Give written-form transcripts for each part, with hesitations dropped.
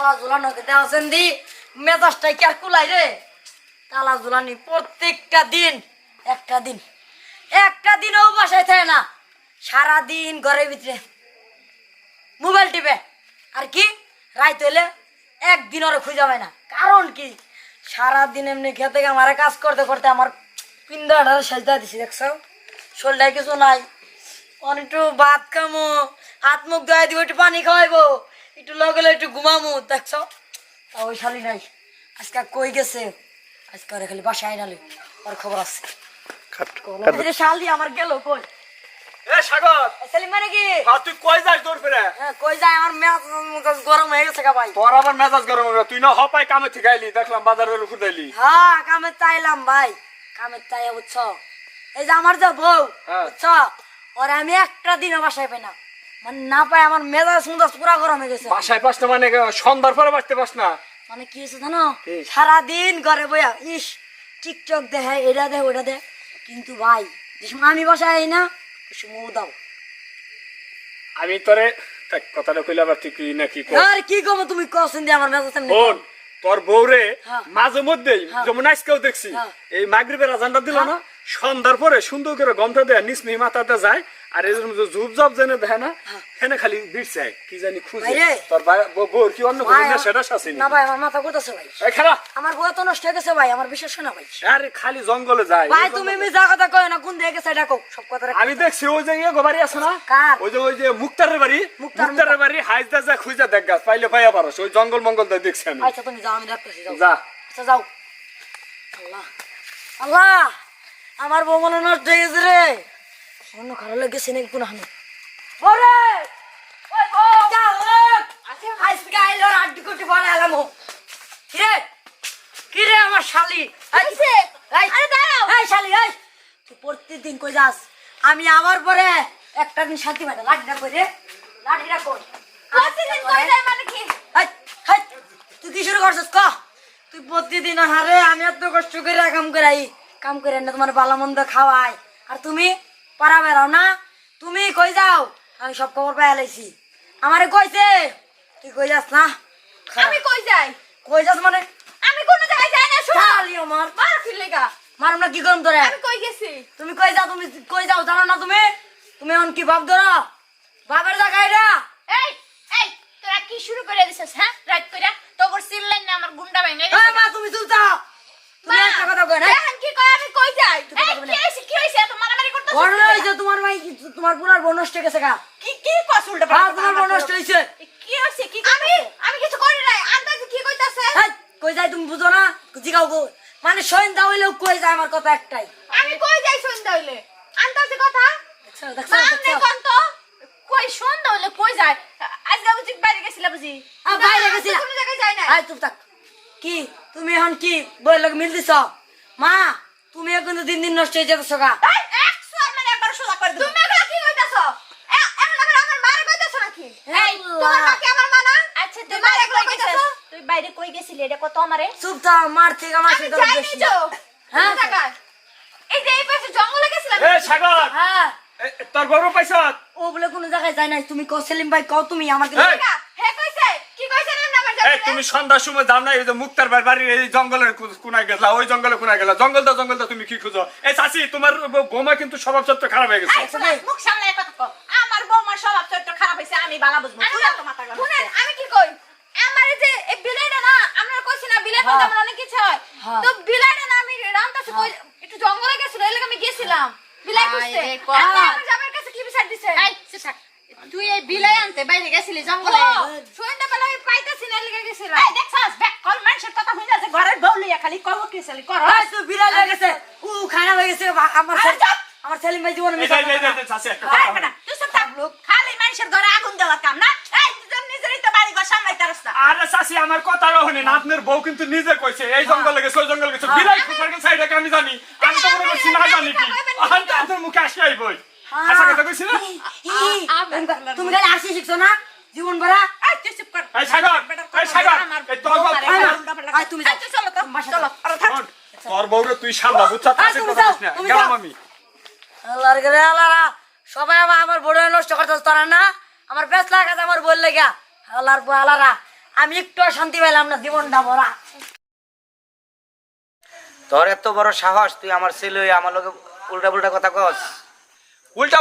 তালা ঝুলানো দেওয়াছেন দি মেজাজটাই কি আর কুলাই রে। তালা ঝুলানি প্রত্যেকটা দিন একটা দিনও বাসায় থাকে না, সারাদিন ঘরের ভিতরে মোবাইল টিপে। আর কি রাইত হইলে একদিন ওরা খুঁজে পায় না। কারণ কি সারাদিন এমনি খেতে আমার কাজ করতে করতে আমার পিন্ডাটা সেজদা দিছি, দেখছো শরীরটায় কিছু নাই। একটু ভাত খামো, হাত মুখ ধোয়া দিব, একটু পানি খাওয়াইবো, একটু লগলে একটু ঘুমামো, দেখছো তা ওই শালি নাই। আজকে কই গেছে, আজকে ওরা খালি বাসায় আইনালে ওর খবর আছে। শালি আমার গেল কই সাগর সেলিম মানে কি তুই কই যাস দৌড় ফিরে? কই যায় আমার মেজাজ গরম হয়ে গেছে ভাই। তোর আবার মেজাজ গরম হবে, তুই না হপাই কামে থেকে আইলি, দেখলাম বাজারের খুদাইলি। হ্যাঁ কামে চাইলাম ভাই, কামে চাই বুঝছো। এই যে আমার যে বউ বুঝছো, ওরা আমি একটা দিনও বাসায় পাই না, মানে না পাই আমার মেজাজ মুজাজ পুরা গরম হয়ে গেছে। বাসায় পাস না মানে সন্ধ্যার পরে বাঁচতে পাস না? মানে কি হয়েছে জানো, সারাদিন ঘরে বইয়া ইস টিকটক দেখে, এটা দেখ ওটা দেখ। কিন্তু ভাই যে সময় আমি বাসায় না ওই সময় ও দাও। আমি তোরে কথাটা কইলে আবার তুই কি নাকি আর কি কমো তুমি কছেন দিয়ে আমার মেজাজ এমনি বোন, তোর বউরে হ্যাঁ। মাঝে মধ্যেই যেমন আজকেও দেখছি হ্যাঁ। এই মাগরিবের আজানটা দিল না, সন্ধ্যার পরে সুন্দর করে গমটা দেয় নিচ নিয়ে মাথাতে যায়, আর এই ঝুপ ঝাপ জেনে দেয় না, হেনে খালি ভিড় চায় কি জানি খুঁজে। ভাইরে, তোর বউর কি অন্য কোনো না সেটা শাসিনি না ভাই, আমার মাথা ঘুরতেছে ভাই। এই খালা আমার বউ তো নষ্ট হয়ে গেছে ভাই, আমার বিশ্বাস হয় না ভাই। আরে খালি জঙ্গলে যায় ভাই তুমি মিছা কথা কয় না, কোন দিকে গেছে এটা কও, সব কথা রাখো। আমি দেখছি ওই যে ইয়ে বাড়ি আছে না, কার? ওই যে মুক্তারের বাড়ি, মুক্তারের বাড়ি হাইজদা যা খুঁজা দেখ গাছ পাইলে পাইয়া পারো, ওই জঙ্গল মঙ্গল দা দেখছি আমি। আচ্ছা তুমি যাও, আমি দেখতেছি, যাও যা আচ্ছা যাও। আল্লাহ আল্লাহ, আমার বউ মনে নষ্ট হয়ে গেছে রে, অন্য খারাপ লেগেছে নাকি কোন হানি। ওরে ওই বউ যাও রে, আজকে আইলো আড্ডি কোটি বড় এলাম। কি রে আমার শালি, আইছে আরে দাঁড়াও, এই শালি এই তুই প্রতিদিন কই যাস? আমি আবার পরে একটা দিন শান্তি পাই না, লাঠিটা কই রে, লাঠিটা কই প্রতিদিন কই যায় মানে কি? হাই হাই তুই কি শুরু করছিস ক? তুই প্রতিদিন হারে আমি এত কষ্ট করে কাম করে না তোমার ভালো মন্দ খাওয়াই, আর তুমি পারা বেড়াও না। তুমি কই যাও? আমি সব খবর পাই লাইছি, আমারে কইছে তুই কই যাস না। আমি কই যাই? কই যাস মানে? আমি কোন জায়গায় যাই না, শোনো। শালি আমার মার ফিলেগা। মারুম না কি করুম তোরে? আমি কই গেছি? তুমি কই যাও? তুমি কই যাও জানো না? তুমি তুমি এখন কি ভাব ধরো? বাবার জায়গা এটা। এই এই তোরা কি শুরু করে দিছস? হ্যাঁ রাত কইরা তোর চিল্লাই না আমার গুন্ডা ভাঙে এই গেছে। মা তুমি চুপ থাও, তুমি একটা কথা কই না। এখন কি কই? আমি কই যাই? কথা এই বলে না। কি হইছে এত মারামারি করতেছ? ঘটনা হইছে তোমার ভাই, তোমার পুরার বোন নষ্ট হয়ে গেছে গা। কি কস উল্টা হ্যাঁ পাল্টা? তোমার বোন নষ্ট হইছে। কি হইছে? কি আমি কিছু করি নাই, আন্দাজে কি কইতাছে? এই কই যাই তুমি বুঝো না? জিগাও গো, মানে সন্ধ্যা হইলেও কই যায়, আমার কথা একটাই। আমি কই যাই সন্ধ্যা হইলে? আন্দাজে কথা? দেখছো দেখছো না দেখছো? কোন তো কই সন্ধ্যা হইলে কই যায়? আজকে বুঝি বাইরে গেছিলা বুঝি? বাইরে গেছিলা? কোন জায়গায় যাই না। আয় চুপ থাক। কি তুমি এখন কি বই লোক মিল দিছ? মা তুমি এখন তো দিন দিন নষ্ট হয়ে যাচ্ছ গা। এই 100 মানে একবার সোজা করে দিই। তুমি এগুলা কি কইতাছো? এখন আবার আমার মারে কইতাছো নাকি? এই তোমার মা কি আমার মা না? আচ্ছা তুই মারে কই কইতাছো? তুই বাইরে কই গেছিলি এটা কত আমারে? চুপ থাক, মার থেকে আমার আমি যাইনি তো। হ্যাঁ হ্যাঁ এই যে এই পাশে জঙ্গলে গেছিলাম। এ সাগর, হ্যাঁ তোর বড় পয়সা ও বলে কোনো জায়গায় যায় নাই। তুমি কও সেলিম ভাই, কও তুমি আমাকে। এই! হে কইছে কি কইছে না আমার এই যাবে? তুমি সন্ধ্যার সময় যাও না, এই যে মুক্তার বাড়ির এই জঙ্গলের কোনায় গেলা, ওই জঙ্গলে কোনায় গেলা, জঙ্গলটা তুমি কি খুঁজো? এই চাচি তোমার বৌমা কিন্তু স্বভাব চরিত্র খারাপ হয়ে গেছে। এই শোনো, মুখ সামলায় কথা কও। আমার বৌমার স্বভাব চরিত্র খারাপ হইছে, আমি বালা বুঝবো। পুরা তো মাথা গরম। শুনেন আমি কি কই? আমার এই যে এই বিলাইটা না, আমরা কইছি না বিলাই কথা আমার অনেক ইচ্ছা হয়। তো বিলাইটা না আমি রামতাছি কই একটু জঙ্গলে গেছিল, এর লাগি আমি গেছিলাম। বিলাই কইছে আমার জামাইয়ের কাছে কি বিচার দিছে? এই থাক। তুই এই বিলাই আনতে বাইরে গেছিলি জঙ্গলে? সন্ধ্যা বেলা আমি পাইতাছি না, এর লাগি গেছিলাম। এই দেখছস ব্যাক কল মানুষের কথা হইনা যে ঘরের বউ লইয়া খালি কব কি চলি কর। এই তুই বিড়াল হয়ে গেছে, ও খারাপ হয়ে গেছে আমার সেলিম ভাই জীবনে মিশা। চাচি একটা কথা বলো। তুই সব থাক লোক খালি মানুষের ঘরে আগুন দেওয়ার কাম না। এই তুই নিজেরই তো বাড়ি ঘর সামলাইতে পারছ না। আরে চাচি আমার কথা শুনেন, আপনার বউ কিন্তু নিজে কইছে এই জঙ্গলে গেছে, ওই জঙ্গলে গেছে, বিলাই খুঁজার গেছে, এইটাকে আমি জানি। আমি তো মনে করছি না জানি কি, আপনার মুখে আসি আইবই। আচ্ছা কথা কইছি না? তুমি খালি আসি শিখছো না জীবন ভরা। এই তুই চুপ কর। এই সাগর, এই তোর বউ আয় তুমি যাও, চলো তো চলো। আরে থাক। তোর বউরে তুই সামলা বুঝছা? চাচি তুমি কথা যাও, কইছ না, তুমি গেলাম যাও। আমি। আল্লাহর ঘরে আল্লাহরা সবাই আমার বড় নষ্ট করতেছ তোরা না, আমার বেশ লাগাছে আমার বল লেগা। আল্লাহর আল্লাহরা আমি একটু শান্তি পেলাম না, জীবনটা ভরা। তোর এত বড় সাহস, তুই আমার ছেলে হয়ে আমার লোকে উল্টা পুল্টা কথা কস? উল্টা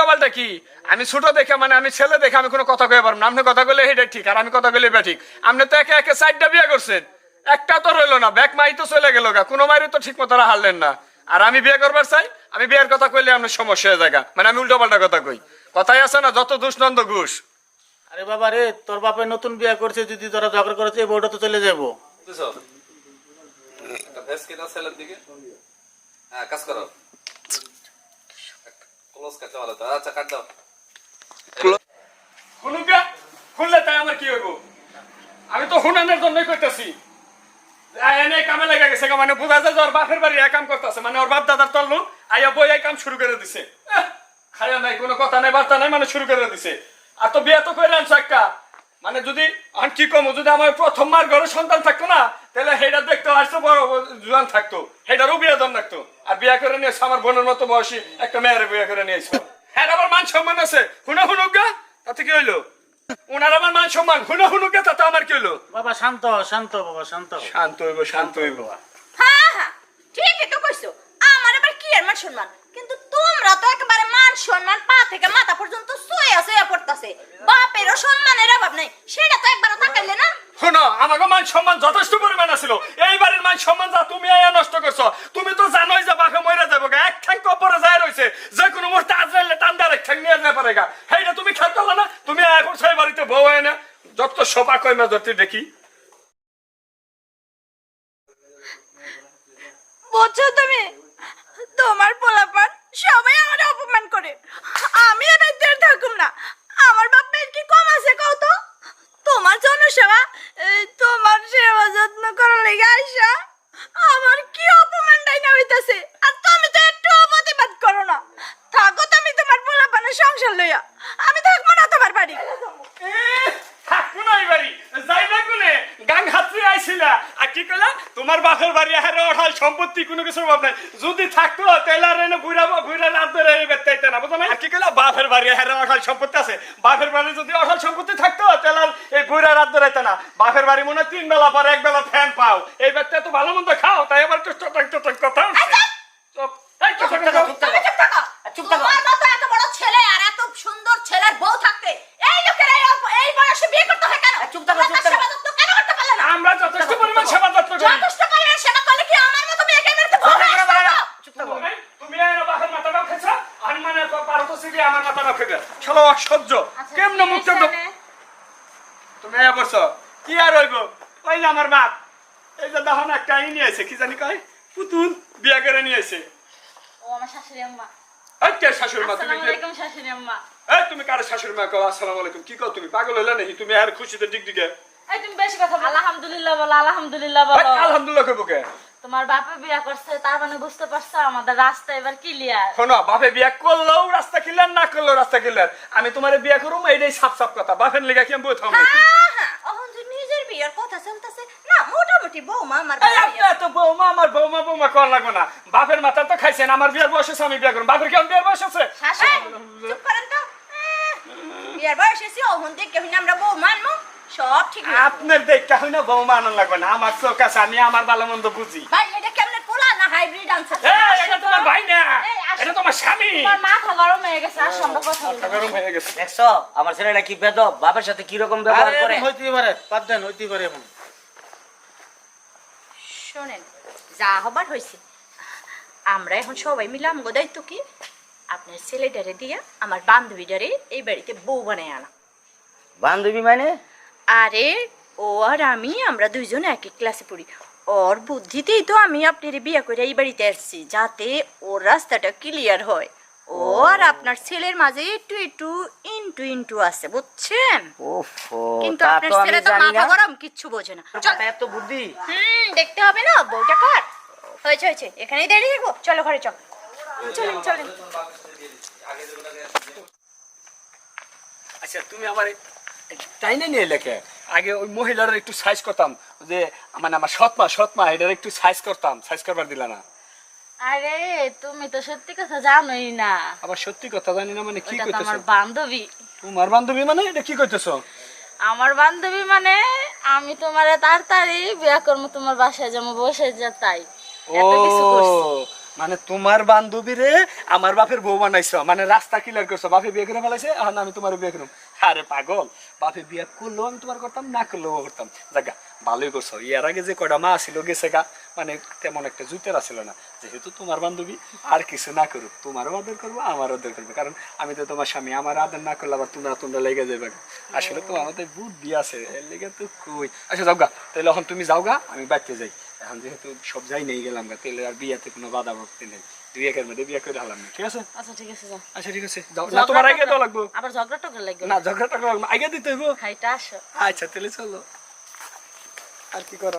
পাল্টা কি আমি ছোট দেখে মানে আমি ছেলে দেখে আমি কোনো কথা কয়ে পারবো না। আপনি কথা বলে এটা ঠিক আর আমি কথা বলে এটা ঠিক। আপনি তো একে একে 4টা বিয়ে করছেন, একটা তো রইলো না, ব্যাক মাই তো চলে গেল গা, কোনো মাইরে তো ঠিক মতো হারলেন না। আর আমি বিয়ে করবার চাই, আমি বিয়ের কথা কইলে আপনার সমস্যা হয়ে যায়, মানে আমি উল্টা পাল্টা কথা কই। কথাই আছে না, যত দুষ নন্দ ঘুষ। আরে বাবা রে, তোর বাপে নতুন বিয়ে করছে, যদি তোরা ঝগড়া করেছে এই বউটা তো চলে যাবো। বুঝছো? একটা ভেস কিনা ছেলের দিকে। হ্যাঁ, কাজ করো। ক্লোজ কাটতে ভালো তো। আচ্ছা, কাট দাও। শুনুকা, শুনলে তাই আমার কি হইব? আমি তো হুনানের জন্যই করতেছি। এনে কামে লেগে গেছে, মানে বোঝা যায় যে ওর বাপের বাড়ি এক কাম করতেছে, মানে ওর বাপ দাদার তল্লো আইয়া বই এই কাম শুরু করে দিছে। খায়া নাই, কোনো কথা নাই, বার্তা নাই, মানে শুরু করে দিছে। আর তো বিয়ে তো করে আনছো একটা, মানে যদি আমি কি কমো, যদি আমার প্রথম মার ঘরে সন্তান থাকতো না, তাহলে হেটা দেখতে আসতো বড় জোয়ান থাকতো, হেটারও বিয়ে দম লাগতো। আর বিয়ে করে নিয়েছে আমার বোনের মতো বয়সী একটা মেয়ের বিয়ে করে নিয়েছো। হ্যাঁ, আবার মান সম্মান আছে, হুনুকা, তাতে কি হইলো? ওনার আমার মান সম্মান, হুনুকা, তাতে আমার কি হইলো? বাবা শান্ত শান্ত, বাবা শান্ত। শান্ত হইব। হ্যাঁ হ্যাঁ, ঠিকই তো কইছো। আমার আবার কি আর মান সম্মান, কিন্তু তোমরা তো একেবারে মান সম্মান পা থেকে মাথা পর্যন্ত ছুঁয়ে পড়তাছে। বাপেরও সম্মানের অভাব নাই, সেটা তো একবারও তাকাইলে না। শোনো, আমাকে মান সম্মান যথেষ্ট পরিমাণ ছিল, এই বাড়ির মান সম্মান যা তুমি আয়া নষ্ট করছো। তুমি তো জানোই যে বাঘে মরে যাবো, এক ঠ্যাং কপরে যায় রয়েছে, যে কোনো মুহূর্তে আজরাইলে টান দিয়ে আরেক ঠ্যাং নিয়ে যেতে পারে গা। সেইটা তুমি খেয়াল করলে না? তুমি এখন সেই বাড়িতে বউ হয় না, যত সোপা কইমা যত দেখি। বুঝছো তুমি, তোমার পোলাপান সবাই আমার অপমান করে, আমি আর এদের থাকুম না। আমার বাপের কি কম আছে কও তো? তোমার জনসেবা, তোমার সেবা যত্ন করার লেগে আইসা আমার কি অপমানটাই না হইতাছে, আর তুমি তো একটু প্রতিবাদ করো না। থাকো তুমি তোমার পোলাপানের সংসার লইয়া, আমি থাকবো না তোমার বাড়ি। থাকবো না এই বাড়ি, যাইবে কোনে? গাং হাতরে আইছিলা আর কি কইলা? তোমার বাপের বাড়ি হারে ওঠাল সম্পত্তি কোনো কিছুর অভাব নাই, যদি থাকতো তাহলে আর এনে ঘুরা রাত ধরে বেতাইতে না, বুঝো না? আর কি কইলা? বাপের বাড়ি হারে ওঠাল সম্পত্তি আছে, বাপের বাড়ি যদি ওঠাল সম্পত্তি থাকতো তাহলে আর এই ঘুরা রাত ধরাইতে না। বাপের বাড়ি মনে হয় 3 বেলা পর 1 বেলা ফ্যান পাও, এই ব্যক্তি এত ভালো মন্দ খাও, তাই আবার টুক কথা হচ্ছে। চুপ, এই চুপ থাকো। তুমি চুপ থাকো। চুপ থাকো। তোমার মতো এত বড় ছেলে আর এত সুন্দর ছেলের বউ থাকতে এই লোকের এই বয়সে বিয়ে করতে হয় কেন? চুপ থাকো, চুপ থাকো। সেবা যত্ন কেন করতে পারলে না? আমরা যথেষ্ট পরিমাণ সেবা যত্ন করি। যথেষ্ট পরিমাণে সেবা করলে কি আমার মতো মেয়েকে মেরতে বউ চুপ থাকো, বাবা, আসতো? চুপ থাকো। তুমি এর বাপের মাথাটাও খেছা, আর মানে পারো তো সিবি আমার মাথাটাও খেবে। চলো অসহ্য, কেমনে মুখ চোখ তুমি এ বলছো কি আর হইব? ওই যে আমার বাপ, এই যে দেখো না একটা নিয়ে আছে, কি জানি কয় পুতুল বিয়া করে নিয়ে এসে। ও আমার শাশুড়ি আম্মা। এই কে শাশুড়ি মা? তুমি আসসালামু আলাইকুম শাশুড়ি আম্মা। এই তুমি কার শাশুড়ি মা? কও আসসালামু আলাইকুম। কি কও তুমি? পাগল হইলা নাকি তুমি? আর খুশিতে ডিগডিগে এই তুমি বেশি কথা বলো। আলহামদুলিল্লাহ বলো, আলহামদুলিল্লাহ বলো। আলহামদুলিল্লাহ কইব কে? তোমার বাপে বিয়ে করছে, তার মানে বুঝতে পারছো আমাদের রাস্তা এবার ক্লিয়ার। শোনো, বাপে বিয়া করলেও রাস্তা কিলার, না করলেও রাস্তা কিলার। আমি তোমারে বিয়া করুম, এইটাই সাপ সাপ কথা। বাপের লেগা কি আমি বই থামবো? এখন যে নিজের বিয়ের কথা চলতেছে না, মোটামুটি বৌমা আমার এই আপনার তো বৌমা, আমার বৌমা কর লাগবে না। বাপের মাথা তো খাইছেন, আমার বিয়ার বয়স আছে, আমি বিয়া করুম। বাপের কেমন বিয়ার বয়স আছে? চুপ করেন তো। বিয়ের বয়স এসে ওহন দেখে আমরা বউ মানবো, সব ঠিক আছে। আপনার দেখা হয় না বৌমা আনন্দ লাগবে না, আমার চোখ আছে, আমি আমার ভালো মন্দ বুঝি। ভাই এটা কেমনে পোলা না হাইব্রিড আনছে? এটা তোমার ভাই না, এটা তোমার স্বামী। তোমার মাথা গরম হয়ে গেছে, আর আমরা কথা বলবো। গরম হয়ে গেছে। দেখছো আমার ছেলেটা কি বেদব, বাপের সাথে কি রকম ব্যবহার আরে করে। হইতেই পারে, বাদ দেন, হইতেই পারে এখন। শোনেন, যা হবার হয়েছে, আমরা এখন সবাই মিলে আমগো দায়িত্ব কি আপনার ছেলেটারে দিয়া আমার বান্ধবীটারে এই বাড়িতে বউ বানায় আনা। বান্ধবী মানে? আরে ও আর আমরা দুইজন একই ক্লাসে পড়ি। ওর বুদ্ধিতেই তো আমি আপনার বিয়ে করে এই বাড়িতে আসছি, যাতে ওর রাস্তাটা ক্লিয়ার হয়। ও আর আপনার ছেলের মাঝে একটু একটু ইন্টু আছে, বুঝছেন? ওফো, কিন্তু তা আপনার তো আমি ছেলে তো জানি মাথা না। গরম, কিচ্ছু বোঝে না। চল, এত বুদ্ধি। দেখতে হবে না বউটা কার হয়েছে, এখানেই দাঁড়িয়ে থাকবো। চলো ঘরে, চল চলেন। আচ্ছা, তুমি আমার টাইনে নিয়ে লেখে আগে ওই মহিলার একটু সাইজ করতাম, যে মানে আমার সৎমা এটার একটু সাইজ করতাম, সাইজ করবার দিলা না। আরে তুমি তো সত্যি কথা জানোই না, আবার সত্যি কথা জানি না মানে কি ওটা তো কইতেছো? আমার বান্ধবী। তোমার বান্ধবী মানে এটা কি কইতেছো? আমার বান্ধবী মানে আমি তোমারে তাড়াতাড়ি বিয়া করবো, তোমার বাসায় যাবো, বসে যা তাই এত কিছু করছি। মানে তোমার বান্ধবী রে আমার বাপের বউ বানাইছো, মানে রাস্তা ক্লিয়ার করছো, বাপে বিয়ে করে ফেলাইছে, এখন আমি তোমার বিয়ে করব। আরে পাগল, বাপে বিয়ে করলেও আমি তোমার করতাম, না করলেও করতাম। জাগা ভালোই করছো। এর আগে যে কয়টা মা ছিল গেছে গা, মানে তেমন একটা জুতেরা ছিল না। যেহেতু তোমার বান্ধবী, আর কিছু না করুক, তোমারও আদর করবো, আমারও আদর করবে, কারণ আমি তো তোমার স্বামী। আমার আদর না করলে আবার তোমরা লেগে যাবে। আসলে তো আমাদের বুদ্ধি আছে, এর লেগে তো কই। আচ্ছা যাও গা, তাহলে এখন তুমি যাও গা, আমি বাড়িতে যাই। এখন যেহেতু সব যাই নেই গেলাম গা, তাহলে আর বিয়াতে কোনো বাধা ভক্তি নেই। 2-1 মধ্যে বিয়ে করে হলাম না, ঠিক আছে? আচ্ছা ঠিক আছে, যাও। আচ্ছা ঠিক আছে, যাও। না তোমার আগে তো লাগবো আবার ঝগড়া টগড়া লাগবে না, ঝগড়া টগড়া আগে দিতে হইব। খাইটা আসো। আচ্ছা তাহলে চলো, আর কি করো।